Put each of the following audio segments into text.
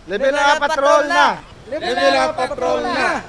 Level up patrol na! Level up patrol na!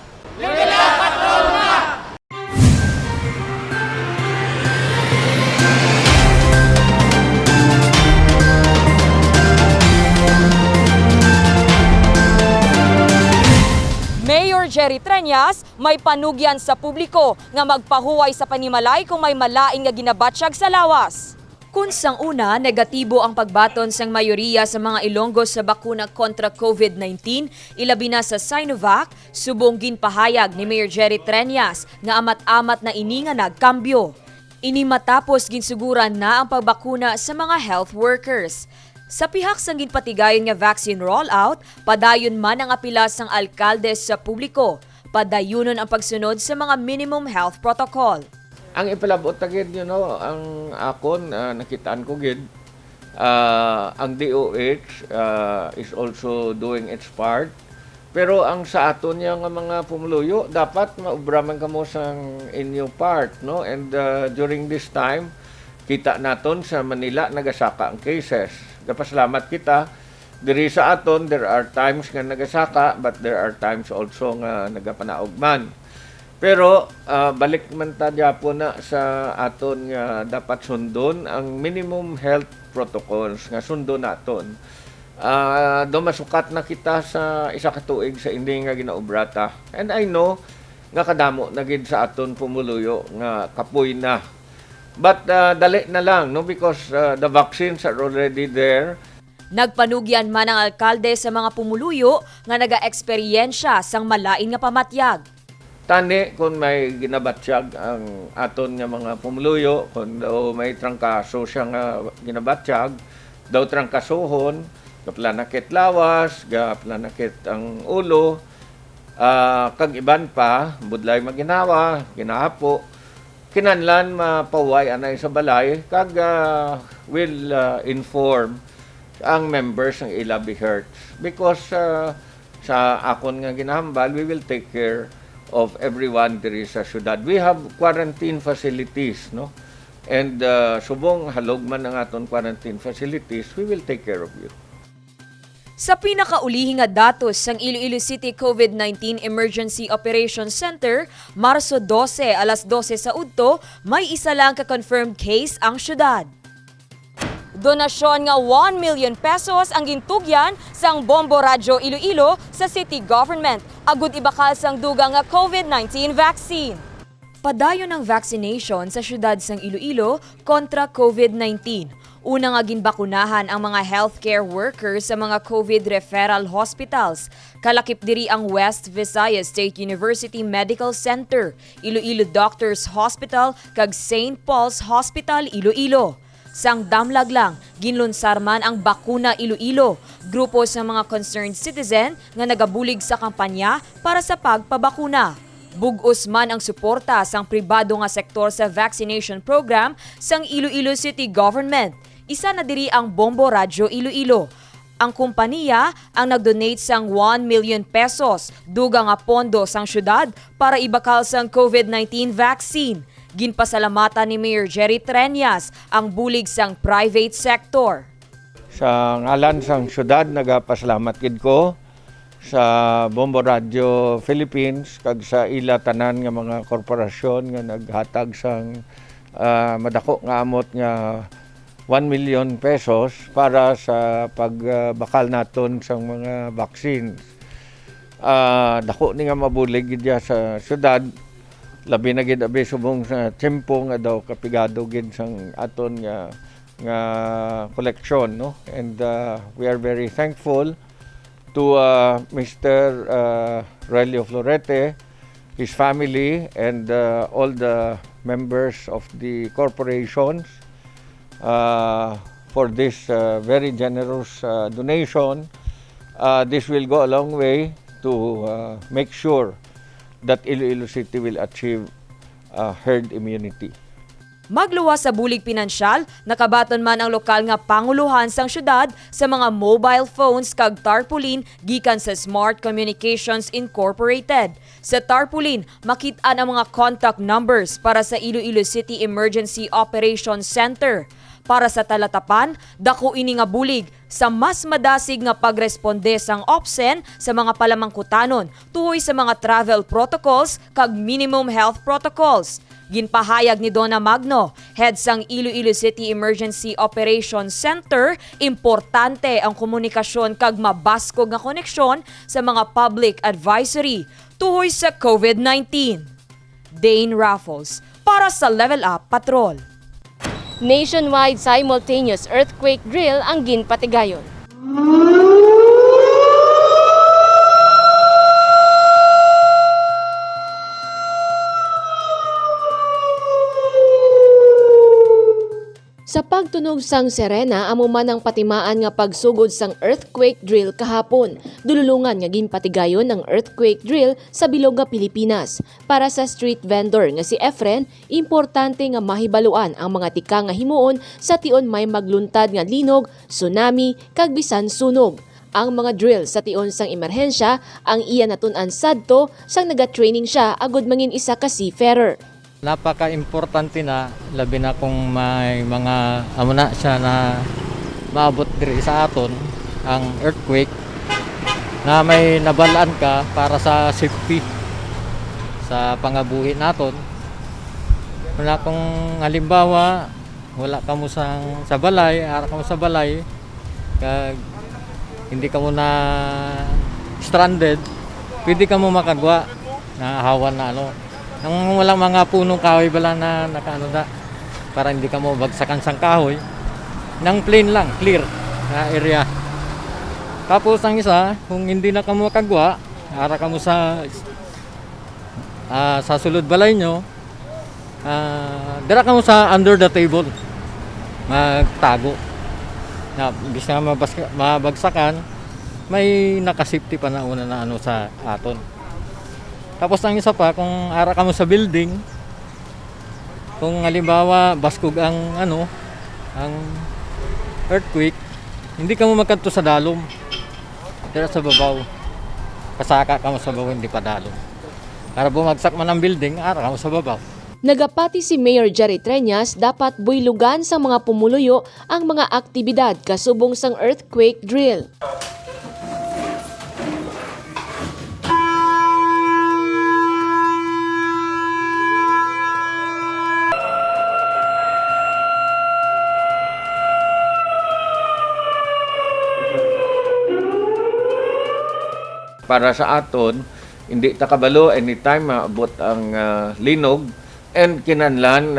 Mayor Jerry Treñas may panugyan sa publiko nga magpahuway sa panimalay kung may malaing nga ginabatsyag sa lawas. Kung sang una, negatibo ang pagbaton sang mayoriya sa mga Ilonggos sa bakuna kontra COVID-19, ilabi na sa Sinovac, subong ginpahayag ni Mayor Jerry Treñas nga amat-amat na ini nga nagkambyo. Ini matapos ginsuguran na ang pagbakuna sa mga health workers. Sa pihak sang ginpatigayon nga vaccine rollout, padayon man ang apila sang alkaldes sa publiko. Padayunon ang pagsunod sa mga minimum health protocol. Ang ipalabot na gid, ang akon, nakitaan ko gid, ang DOH is also doing its part. Pero ang sa aton niya nga mga pumuluyo, dapat maubraman kamo sang inyo part, no? And during this time, kita naton sa Manila nagasaka ang cases. Kapasalamat kita. Diri sa aton, there are times nga nagasaka, but there are times also nga nagapanaog man. Pero balik man ta po na sa aton nga dapat sundon ang minimum health protocols nga sundon naton. Masukat na kita sa isa ka tuig sa hindi nga ginaubrata. And I know nga kadamo na gid sa aton pumuluyo nga kapoy na. But dali na lang, no, because the vaccines are already there. Nagpanugyan man ang alkalde sa mga pumuluyo nga naga-eksperyensya sang malain nga pamatyag. Tani kung may ginabatsyag ang aton nga mga pumuluyo, kung daw may trangkaso siya nga ginabatsyag, daw trangkasuhon, gaplanakit lawas, gaplanakit ang ulo, kag iban pa, budlay maginawa, ginahapo, kinanlan mapaway anay sa balay, kag will inform ang members ng Ilabi Hertz. Because sa akon nga ginahambal, we will take care of everyone diri sa syudad. We have quarantine facilities, no? And subong halog man ang aton quarantine facilities, we will take care of you. Sa pinakaulihing nga datos sang Iloilo City COVID-19 Emergency Operations Center, Marso 12, alas 12 sa udto, may isa lang ka-confirmed case ang syudad. Donasyon nga 1 million pesos ang gintugyan sang Bombo Radyo Iloilo sa city government, agud ibakal sang dugang nga COVID-19 vaccine. Padayon ang vaccination sa syudad sang Iloilo kontra COVID-19. Una nga ginbakunahan ang mga healthcare workers sa mga COVID referral hospitals. Kalakip diri ang West Visayas State University Medical Center, Iloilo Doctors Hospital kag St. Paul's Hospital Iloilo. Sang damlag lang, ginlunsar man ang Bakuna Iloilo, grupo sa mga concerned citizen nga nagabulig sa kampanya para sa pagpabakuna. Bugos man ang suporta sang pribado nga sektor sa vaccination program sang Iloilo City Government. Isa na diri ang Bombo Radyo Iloilo. Ang kumpanya ang nagdonate sang 1 million pesos, dugang nga pondo sang syudad para ibakal sang COVID-19 vaccine. Ginpasalamatan ni Mayor Jerry Treñas ang bulig sang private sector. Sa ngalan sang syudad, nagapasalamat gid ko sa Bombo Radio Philippines kag sa ila tanan nga mga korporasyon nga naghatag sang madako nga amot nga 1 million pesos para sa pagbakal naton sang mga vaccines. Dako ni nga mabulig gid sa syudad. Labi na gid abi subong sa tiyempo nga daw kapigado gid sang aton nga collection, no? And we are very thankful to Mr. Relio Florete, his family, and all the members of the corporations for this very generous donation. This will go a long way to make sure that Iloilo City will achieve herd immunity. Magluwas sa bulig pinansyal, nakabaton man ang lokal nga panguluhan sang syudad sa mga mobile phones kag tarpaulin gikan sa Smart Communications Incorporated. Sa tarpaulin, makit-an ang mga contact numbers para sa Iloilo City Emergency Operations Center. Para sa talatapan, dako ini nga bulig sa mas madasig nga pagresponde sang OPSEN sa mga palamangkutanon tuhoy sa mga travel protocols kag minimum health protocols. Ginpahayag ni Donna Magno, head sang Iloilo City Emergency Operations Center, importante ang komunikasyon kag mabaskog nga koneksyon sa mga public advisory tuhoy sa COVID-19. Dane Raffles para sa Level Up Patrol. Nationwide simultaneous earthquake drill ang ginpatigayon. Sa pagtunog sang Serena, amo man ang patimaan nga pagsugod sang earthquake drill kahapon. Dululungan nga ginpatigayon ang earthquake drill sa bilog nga Pilipinas. Para sa street vendor nga si Efren, importante nga mahibaluan ang mga tika nga himuon sa tion may magluntad nga linog, tsunami, kag bisan sunog. Ang mga drill sa tion sang emerhensya ang iya natun-an sadto sang naga-training siya agud mangin isa ka seafarer. Napaka-importante na, labi na kung may mga amuna siya na maabot diri sa aton ang earthquake na may nabalaan ka para sa safety sa pangabuhi naton. Wala kung halimbawa wala ka mo sa balay, ara ka mo sa balay, kag hindi ka mo na stranded, pwede ka mo makagwa na hawan na ano. Nang walang mga punong kahoy bala na nakaano na para hindi ka mo bagsakan sang kahoy. Nang plain lang, clear na area. Tapos ang isa, kung hindi na ka mo makagwa, ara ka mo sa sulod balay nyo, dira ka mo sa under the table, magtago. Na imbis na mabagsakan, may nakasafety pa na una na ano sa aton. Tapos ang isa pa, kung ara ka mo sa building, kung halimbawa baskog ang ang earthquake, hindi ka mo magkanto sa dalom. Dira sa babaw. Kasaka ka mo sa babaw, hindi pa dalom. Para bumagsak man ang building, ara ka mo sa babaw. Nagapati si Mayor Jerry Treñas, dapat builugan sa mga pumuluyo ang mga aktibidad kasubong sang earthquake drill. Para sa aton, hindi ta kabalo anytime maabot ang linog and kinahanglan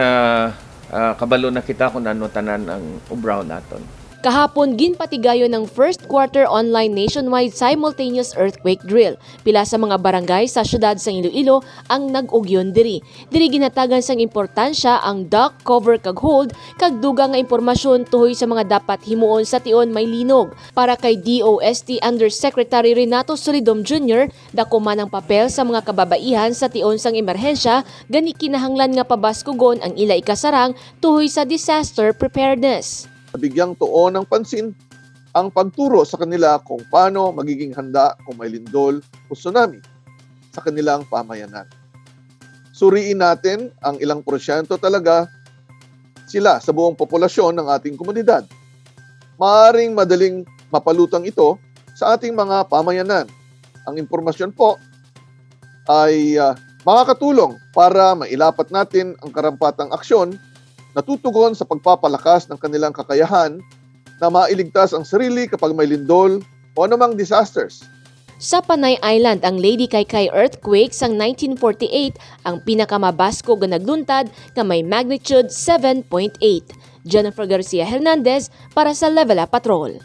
kabalo na kita kung ano tanan ang ubraw naton. Kahapon ginpatigayon ng first quarter online nationwide simultaneous earthquake drill. Pila sa mga barangay sa syudad sa Iloilo ang nag-ugyon diri. Diri ginatagan sang importansya ang dock, cover kag hold kag dugang nga impormasyon tuhoy sa mga dapat himuon sa tion may linog. Para kay DOST Undersecretary Renato Solidom Jr., dako man ang papel sa mga kababaihan sa tion sang emerhensya, gani kinahanglan nga pabaskugon ang ila ikasarang tuhoy sa disaster preparedness. Bigyang tuon ng pansin ang pagturo sa kanila kung paano magiging handa kung may lindol o tsunami sa kanilang pamayanan. Suriin natin ang ilang porsyento talaga sila sa buong populasyon ng ating komunidad. Maaring madaling mapalutang ito sa ating mga pamayanan. Ang impormasyon po ay makakatulong para mailapat natin ang karampatang aksyon natutugon sa pagpapalakas ng kanilang kakayahan na mailigtas ang sarili kapag may lindol o anumang disasters. Sa Panay Island, ang Lady Kaykay earthquake sang 1948 ang pinakamabasko nga nagluntad na may magnitude 7.8. Jennifer Garcia Hernandez para sa Level Up Patrol.